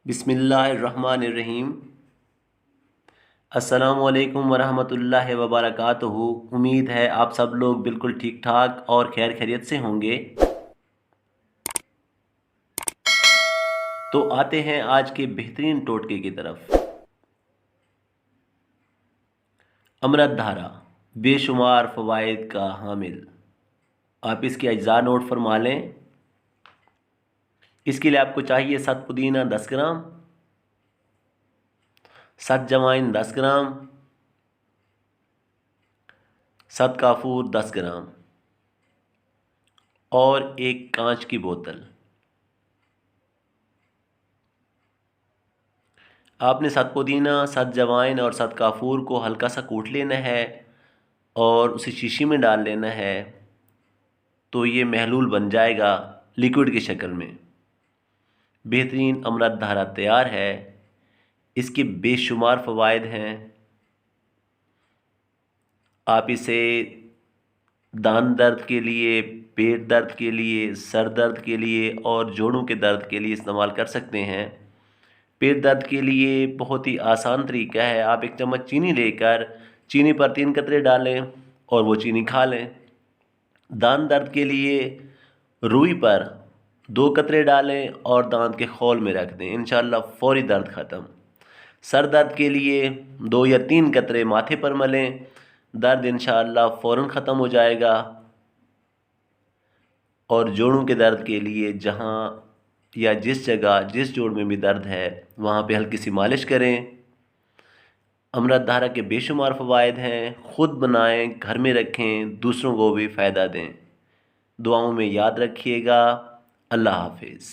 बिस्मिल्लाहिर्रहमानिर्रहीम। अस्सलामुअलैकुम वरहमतुल्लाहि वबरकातुहू। उम्मीद है आप सब लोग बिल्कुल ठीक ठाक और खैर खैरियत से होंगे। तो आते हैं आज के बेहतरीन टोटके की तरफ। अमृत धारा बेशुमार फ़वाइद का हामिल। आप इसके अज्जा नोट फरमा लें। इसके लिए आपको चाहिए 7 पुदीना 10 ग्राम, 7 जवाइन 10 ग्राम, 7 काफूर 10 ग्राम और एक कांच की बोतल। आपने 7 पुदीना, 7 जवाइन और 7 काफूर को हल्का सा कूट लेना है और उसे शीशी में डाल लेना है, तो ये महलूल बन जाएगा लिक्विड की शक्ल में। बेहतरीन अमृत धारा तैयार है। इसके बेशुमार फ़वाइद हैं। आप इसे दांत दर्द के लिए, पेट दर्द के लिए, सर दर्द के लिए और जोड़ों के दर्द के लिए इस्तेमाल कर सकते हैं। पेट दर्द के लिए बहुत ही आसान तरीका है। आप एक चम्मच चीनी लेकर चीनी पर 3 कतरे डालें और वो चीनी खा लें। दांत दर्द के लिए रुई पर 2 कतरे डालें और दांत के खोल में रख दें, इंशाल्लाह फौरी दर्द ख़त्म। सर दर्द के लिए 2 या 3 कतरे माथे पर मलें, दर्द इंशाल्लाह फ़ौरन ख़त्म हो जाएगा। और जोड़ों के दर्द के लिए जहाँ या जिस जगह जिस जोड़ में भी दर्द है वहाँ पे हल्की सी मालिश करें। अमृत धारा के बेशुमार फ़वाइद हैं। ख़ुद बनाएं, घर में रखें, दूसरों को भी फ़ायदा दें। दुआओं में याद रखिएगा। अल्लाह हाफिज़।